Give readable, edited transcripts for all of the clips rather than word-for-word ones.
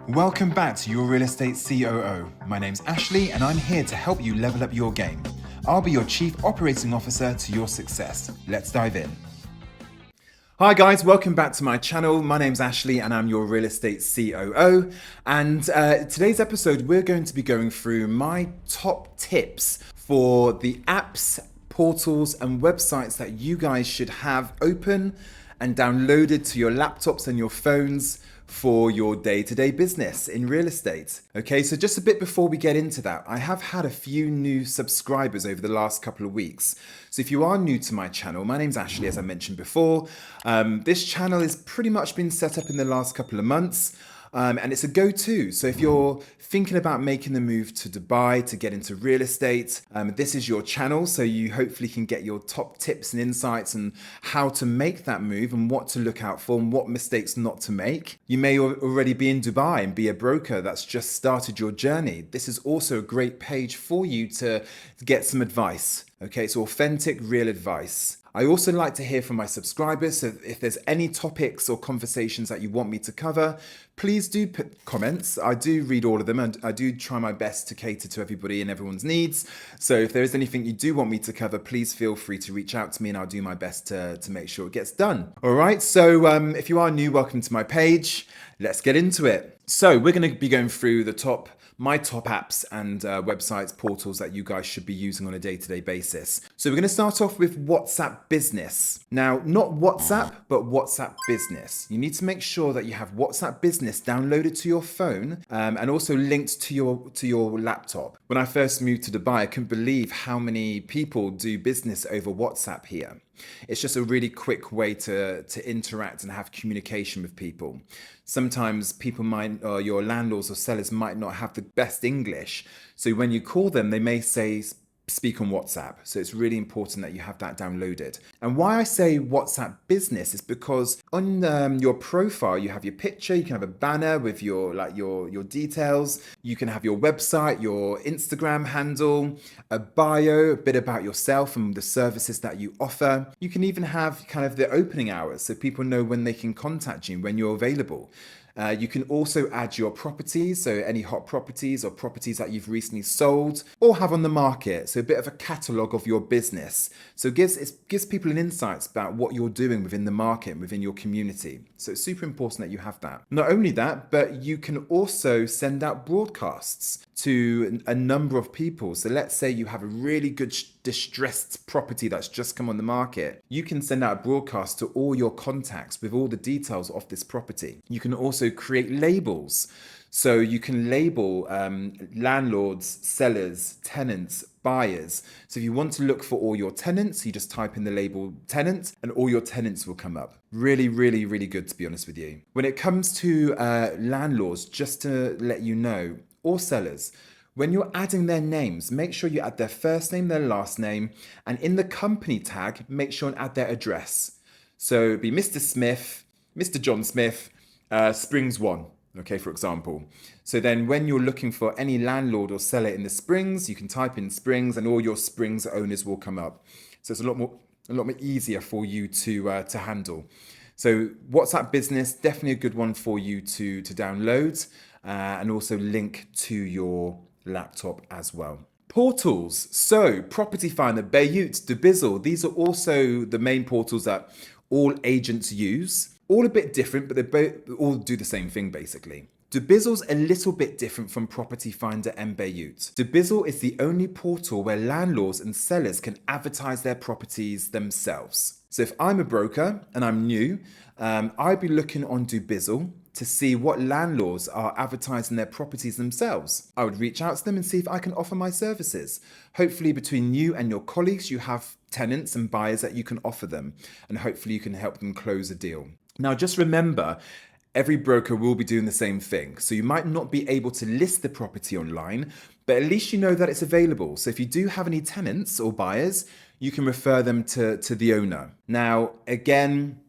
Welcome back to Your Real Estate COO. My name's Ashley and I'm here to help you level up your game. I'll be your Chief Operating Officer to your success. Let's dive in. Hi guys, welcome back to my channel. My name's Ashley and I'm your Real Estate COO. And today's episode, we're going to be going through my top tips for the apps, portals and websites that you guys should have open and downloaded to your laptops and your phones for your day-to-day business in real estate. Okay, so just a bit before we get into that, I have had a few new subscribers over the last couple of weeks. So if you are new to my channel, my name's Ashley, as I mentioned before. This channel has pretty much been set up in the last couple of months. And it's a go-to. So if you're thinking about making the move to Dubai to get into real estate, this is your channel. So you hopefully can get your top tips and insights on how to make that move and what to look out for and what mistakes not to make. You may already be in Dubai and be a broker that's just started your journey. This is also a great page for you to get some advice. Okay, so authentic, real advice. I also like to hear from my subscribers, so if there's any topics or conversations that you want me to cover, please do put comments. I do read all of them and I do try my best to cater to everybody and everyone's needs. So if there is anything you do want me to cover, please feel free to reach out to me and I'll do my best to make sure it gets done. All right, so if you are new, welcome to my page. Let's get into it. So we're going to be going through my top apps and websites, portals that you guys should be using on a day-to-day basis. So we're going to start off with WhatsApp Business. Now, not WhatsApp, but WhatsApp Business. You need to make sure that you have WhatsApp Business downloaded to your phone and also linked to your laptop. When I first moved to Dubai, I couldn't believe how many people do business over WhatsApp here. It's just a really quick way to interact and have communication with people. Sometimes your landlords or sellers might not have the best English. So when you call them, they may say, speak on WhatsApp. So it's really important that you have that downloaded. And why I say WhatsApp Business is because on your profile, you have your picture, you can have a banner with your details. You can have your website, your Instagram handle, a bio, a bit about yourself and the services that you offer. You can even have kind of the opening hours so people know when they can contact you, when you're available. You can also add your properties, so any hot properties or properties that you've recently sold or have on the market. So a bit of a catalogue of your business. So it gives people an insight about what you're doing within the market and within your community. So it's super important that you have that. Not only that, but you can also send out broadcasts to a number of people. So let's say you have a really good distressed property that's just come on the market. You can send out a broadcast to all your contacts with all the details of this property. You can also create labels. So you can label landlords, sellers, tenants, buyers. So if you want to look for all your tenants, you just type in the label tenant and all your tenants will come up. Really, really, really good, to be honest with you. When it comes to landlords, just to let you know, or sellers, when you're adding their names, make sure you add their first name, their last name, and in the company tag, make sure and add their address. So it'd be Mr. Smith, Mr. John Smith, Springs 1, okay, for example. So then when you're looking for any landlord or seller in the Springs, you can type in Springs and all your Springs owners will come up. So it's a lot more easier for you to handle. So WhatsApp Business, definitely a good one for you to download and also link to your laptop as well. Portals. So Property Finder, Bayut, Dubizzle, these are also the main portals that all agents use. All a bit different, but they all do the same thing basically. Dubizzle's a little bit different from Property Finder and Bayut. Dubizzle is the only portal where landlords and sellers can advertise their properties themselves. So if I'm a broker and I'm new, I'd be looking on Dubizzle to see what landlords are advertising their properties themselves. I would reach out to them and see if I can offer my services. Hopefully between you and your colleagues, you have tenants and buyers that you can offer them, and hopefully you can help them close a deal. Now, just remember, every broker will be doing the same thing. So you might not be able to list the property online, but at least you know that it's available. So if you do have any tenants or buyers, you can refer them to the owner. Now, again,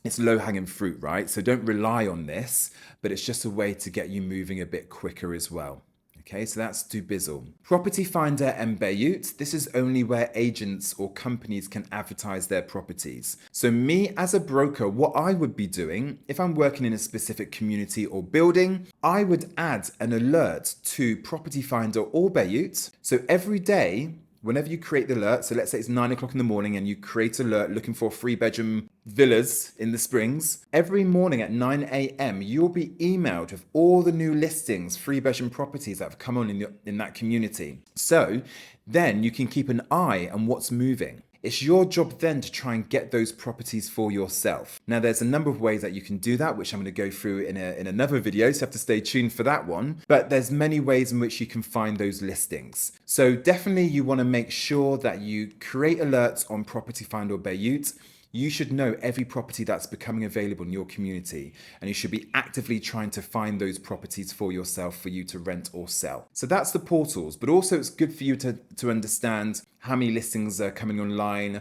it's low-hanging fruit, right? So don't rely on this, but it's just a way to get you moving a bit quicker as well. Okay, so that's Dubizzle. Property Finder and Bayut, this is only where agents or companies can advertise their properties. So me as a broker, what I would be doing, if I'm working in a specific community or building, I would add an alert to Property Finder or Bayut. So every day, whenever you create the alert, so let's say it's 9 o'clock in the morning and you create an alert looking for 3-bedroom villas in the Springs, every morning at 9 a.m. you'll be emailed with all the new listings, 3-bedroom properties that have come on in that community. So then you can keep an eye on what's moving. It's your job then to try and get those properties for yourself. Now, there's a number of ways that you can do that, which I'm going to go through in another video, so you have to stay tuned for that one. But there's many ways in which you can find those listings. So definitely you want to make sure that you create alerts on Property Finder or Bayut. You should know every property that's becoming available in your community, and you should be actively trying to find those properties for yourself for you to rent or sell. So that's the portals, but also it's good for you to understand how many listings are coming online,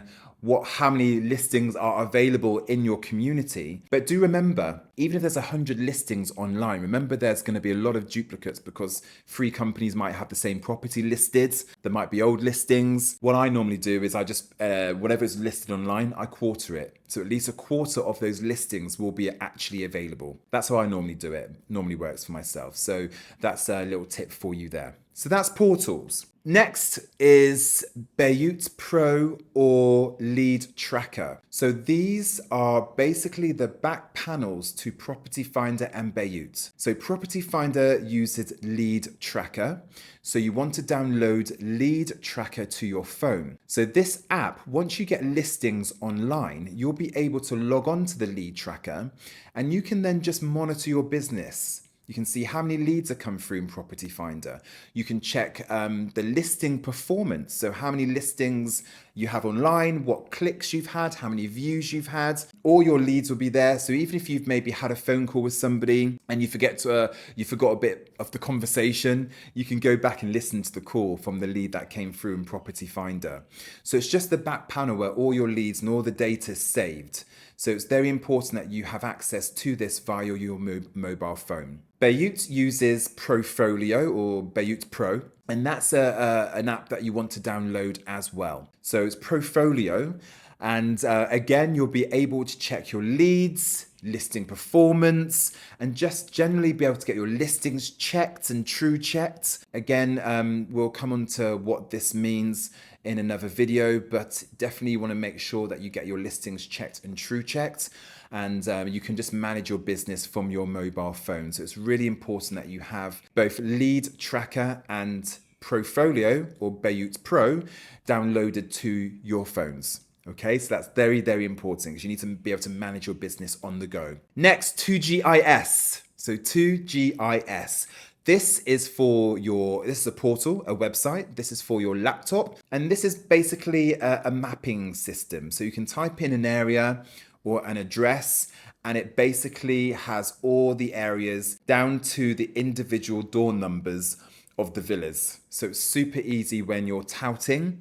how many listings are available in your community. But do remember, even if there's 100 listings online, remember there's going to be a lot of duplicates because 3 companies might have the same property listed. There might be old listings. What I normally do is I just, whatever is listed online, I quarter it. So at least a quarter of those listings will be actually available. That's how I normally do it. Normally works for myself. So that's a little tip for you there. So that's portals. Next is Bayut Pro or Lead Tracker. So these are basically the back panels to Property Finder and Bayut. So Property Finder uses Lead Tracker. So you want to download Lead Tracker to your phone. So this app, once you get listings online, you'll be able to log on to the Lead Tracker and you can then just monitor your business. You can see how many leads have come through in Property Finder. You can check the listing performance. So how many listings you have online, what clicks you've had, how many views you've had. All your leads will be there. So even if you've maybe had a phone call with somebody and you forgot a bit of the conversation, you can go back and listen to the call from the lead that came through in Property Finder. So it's just the back panel where all your leads and all the data is saved. So it's very important that you have access to this via your mobile phone. Bayut uses Profolio or Bayut Pro, and that's an app that you want to download as well. So it's Profolio, and again, you'll be able to check your leads, listing performance, and just generally be able to get your listings checked and true checked. Again, we'll come on to what this means in another video, but definitely you want to make sure that you get your listings checked and true checked, and you can just manage your business from your mobile phone. So it's really important that you have both Lead Tracker and Profolio or Bayut Pro downloaded to your phones. Okay, so that's very, very important because you need to be able to manage your business on the go. Next, 2GIS. So 2GIS. This is a portal, a website. This is for your laptop. And this is basically a mapping system. So you can type in an area or an address, and it basically has all the areas down to the individual door numbers of the villas. So it's super easy when you're touting.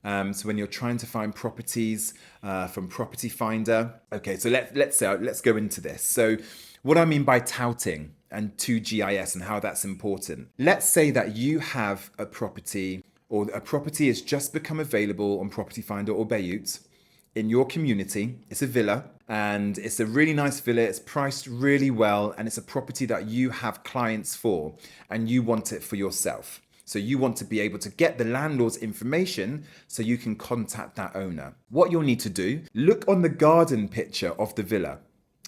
So when you're trying to find properties from Property Finder. Okay, so let's go into this. So what I mean by touting and 2GIS and how that's important. Let's say that you have a property, or a property has just become available on Property Finder or Bayut in your community. It's a villa and it's a really nice villa. It's priced really well and it's a property that you have clients for and you want it for yourself. So you want to be able to get the landlord's information so you can contact that owner. What you'll need to do, look on the garden picture of the villa.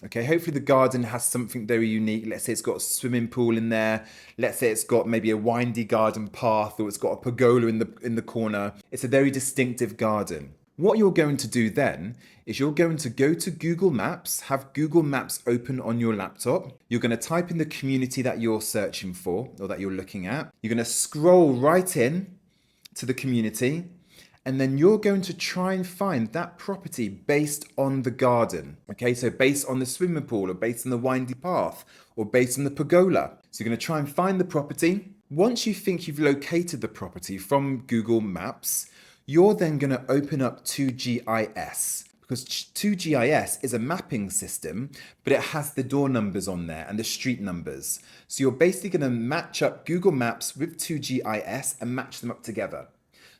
Okay, hopefully the garden has something very unique. Let's say it's got a swimming pool in there. Let's say it's got maybe a windy garden path, or it's got a pergola in the corner. It's a very distinctive garden. What you're going to do then is you're going to go to Google Maps, have Google Maps open on your laptop. You're going to type in the community that you're searching for or that you're looking at. You're going to scroll right in to the community, and then you're going to try and find that property based on the garden. Okay, so based on the swimming pool, or based on the windy path, or based on the pergola. So you're going to try and find the property. Once you think you've located the property from Google Maps, you're then going to open up 2GIS, because 2GIS is a mapping system, but it has the door numbers on there and the street numbers. So you're basically going to match up Google Maps with 2GIS and match them up together.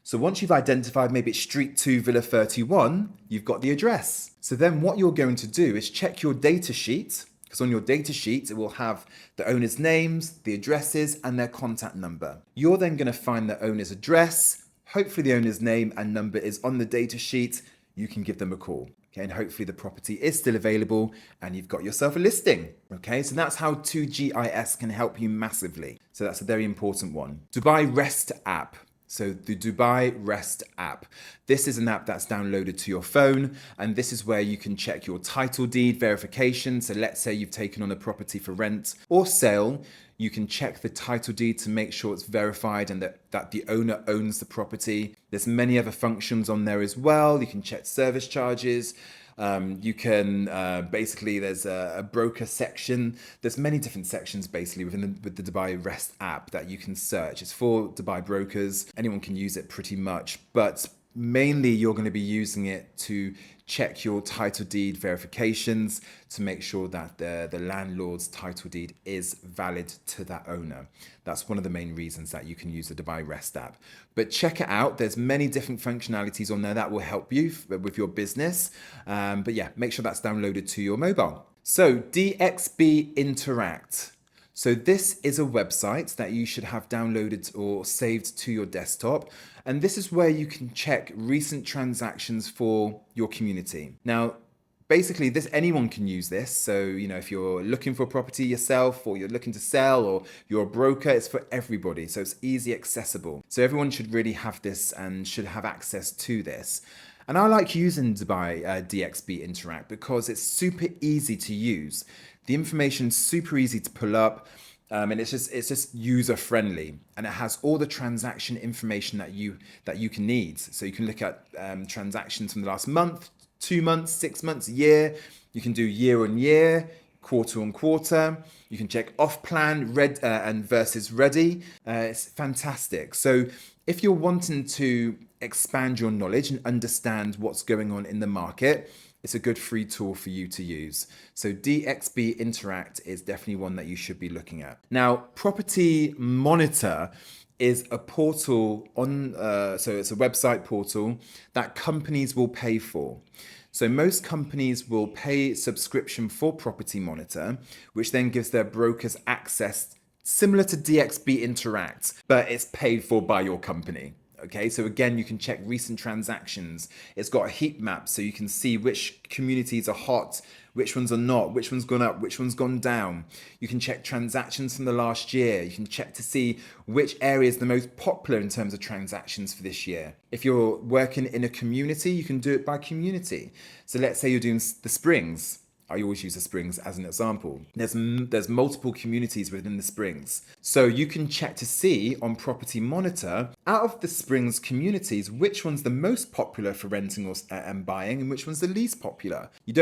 So once you've identified maybe it's Street 2, Villa 31, you've got the address. So then what you're going to do is check your data sheet, because on your data sheet, it will have the owner's names, the addresses, and their contact number. You're then going to find the owner's address. Hopefully the owner's name and number is on the data sheet. You can give them a call. Okay, and hopefully the property is still available and you've got yourself a listing. Okay, so that's how 2GIS can help you massively. So that's a very important one. Dubai REST app. So the Dubai REST app. This is an app that's downloaded to your phone, and this is where you can check your title deed verification. So let's say you've taken on a property for rent or sale. You can check the title deed to make sure it's verified and that the owner owns the property. There's many other functions on there as well. You can check service charges. You can basically, there's a broker section. There's many different sections basically with the Dubai REST app that you can search. It's for Dubai brokers. Anyone can use it pretty much, but mainly you're going to be using it to check your title deed verifications to make sure that the landlord's title deed is valid to that owner. That's one of the main reasons that you can use the Dubai REST app. But check it out. There's many different functionalities on there that will help you with your business. But yeah, make sure that's downloaded to your mobile. So DXB Interact. So this is a website that you should have downloaded or saved to your desktop. And this is where you can check recent transactions for your community. Now, basically anyone can use this. So, if you're looking for a property yourself or you're looking to sell or you're a broker, it's for everybody. So it's easy accessible. So everyone should really have this and should have access to this. And I like using Dubai DXB Interact because it's super easy to use. The information's super easy to pull up, and it's just user friendly, and it has all the transaction information that you can need. So you can look at transactions from the last month, 2 months, 6 months, a year. You can do year on year, quarter on quarter. You can check off plan, and versus ready. It's fantastic. So if you're wanting to expand your knowledge and understand what's going on in the market, it's a good free tool for you to use. So DXB Interact is definitely one that you should be looking at. Now, Property Monitor is a portal so it's a website portal that companies will pay for. So most companies will pay subscription for Property Monitor, which then gives their brokers access similar to DXB Interact, but it's paid for by your company. Okay, so again, you can check recent transactions. It's got a heat map, so you can see which communities are hot, which ones are not, which one's gone up, which one's gone down. You can check transactions from the last year. You can check to see which area is the most popular in terms of transactions for this year. If you're working in a community, you can do it by community. So let's say you're doing the Springs. I always use the Springs as an example. There's multiple communities within the Springs. So you can check to see on Property Monitor, out of the Springs communities, which one's the most popular for renting and buying and which one's the least popular. You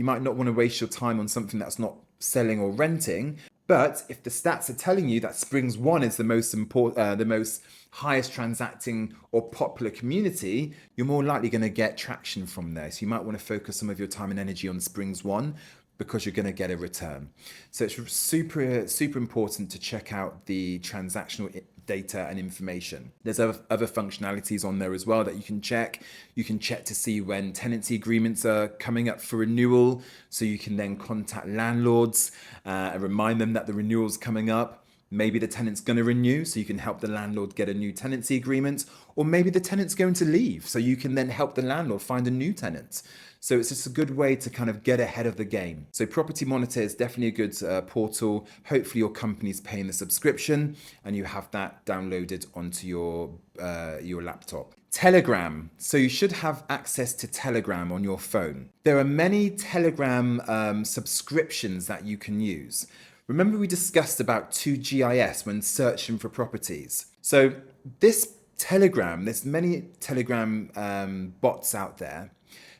might not want to waste your time on something that's not selling or renting. But if the stats are telling you that Springs 1 is the most highest transacting or popular community, you're more likely going to get traction from there. So you might want to focus some of your time and energy on Springs 1 because you're going to get a return. So it's super, super important to check out the transactional data and information. There's other functionalities on there as well that you can check. You can check to see when tenancy agreements are coming up for renewal, so you can then contact landlords and remind them that the renewal's coming up. Maybe the tenant's going to renew, so you can help the landlord get a new tenancy agreement, or maybe the tenant's going to leave, so you can then help the landlord find a new tenant. So it's just a good way to kind of get ahead of the game. So Property Monitor is definitely a good portal. Hopefully your company's paying the subscription and you have that downloaded onto your laptop. Telegram. So you should have access to Telegram on your phone. There are many Telegram subscriptions that you can use. Remember we discussed about 2GIS when searching for properties. So there's many Telegram bots out there.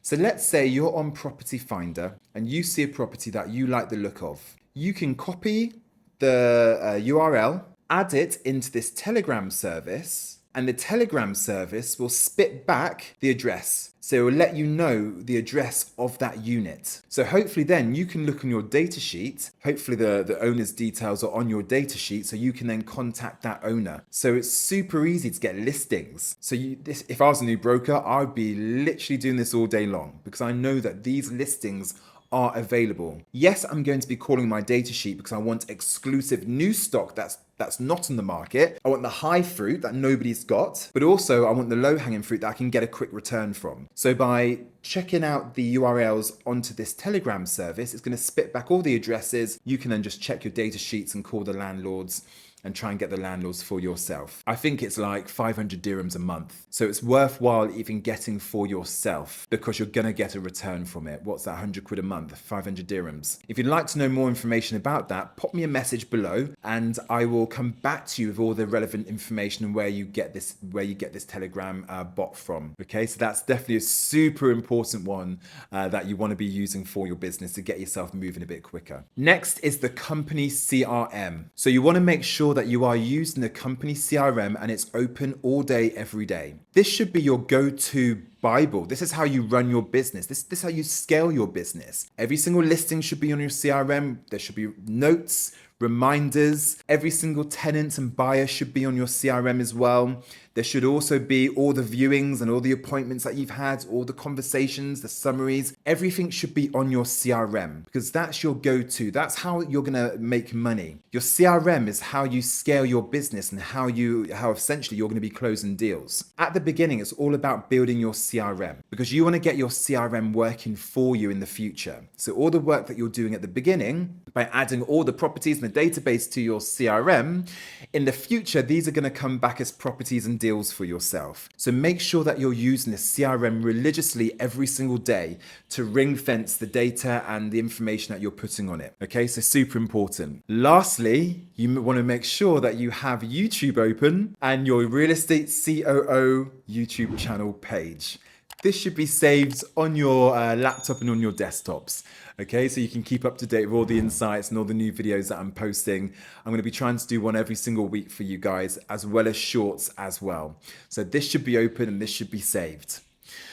So let's say you're on Property Finder and you see a property that you like the look of. You can copy the URL, add it into this Telegram service, and the Telegram service will spit back the address. So it will let you know the address of that unit. So hopefully then you can look on your data sheet. Hopefully the owner's details are on your data sheet so you can then contact that owner. So it's super easy to get listings. So if I was a new broker, I'd be literally doing this all day long because I know that these listings are available. Yes, I'm going to be calling my data sheet because I want exclusive new stock that's not on the market. I want the high fruit that nobody's got, but also I want the low-hanging fruit that I can get a quick return from. So by checking out the URLs onto this Telegram service, it's going to spit back all the addresses. You can then just check your data sheets and call the landlords and try and get the landlords for yourself. I think it's like 500 dirhams a month. So it's worthwhile even getting for yourself because you're gonna get a return from it. What's that, 100 quid a month, 500 dirhams? If you'd like to know more information about that, pop me a message below and I will come back to you with all the relevant information and where you get this Telegram bot from. Okay, so that's definitely a super important one that you wanna be using for your business to get yourself moving a bit quicker. Next is the company CRM. So you wanna make sure that you are using the company CRM and it's open all day, every day. This should be your go-to Bible. This is how you run your business. This is how you scale your business. Every single listing should be on your CRM. There should be notes, reminders. Every single tenant and buyer should be on your CRM as well. There should also be all the viewings and all the appointments that you've had, all the conversations, the summaries. Everything should be on your CRM because that's your go-to. That's how you're going to make money. Your CRM is how you scale your business and how essentially you're going to be closing deals. At the beginning, it's all about building your CRM because you want to get your CRM working for you in the future. So all the work that you're doing at the beginning by adding all the properties in the database to your CRM, in the future, these are going to come back as properties and deals for yourself. So make sure that you're using the CRM religiously every single day to ring fence the data and the information that you're putting on it. Okay, so super important. Lastly, you want to make sure that you have YouTube open and your real estate COO YouTube channel page. This should be saved on your laptop and on your desktops. Okay, so you can keep up to date with all the insights and all the new videos that I'm posting. I'm going to be trying to do one every single week for you guys, as well as shorts as well. So this should be open and this should be saved.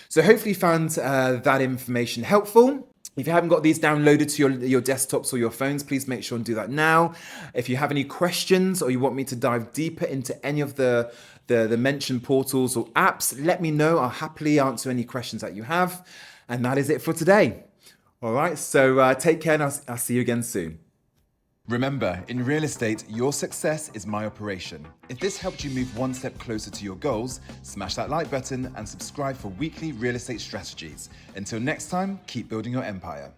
So hopefully you found that information helpful. If you haven't got these downloaded to your desktops or your phones, please make sure and do that now. If you have any questions or you want me to dive deeper into any of the mentioned portals or apps, let me know. I'll happily answer any questions that you have. And that is it for today. All right, so take care and I'll see you again soon. Remember, in real estate, your success is my operation. If this helped you move one step closer to your goals, smash that like button and subscribe for weekly real estate strategies. Until next time, keep building your empire.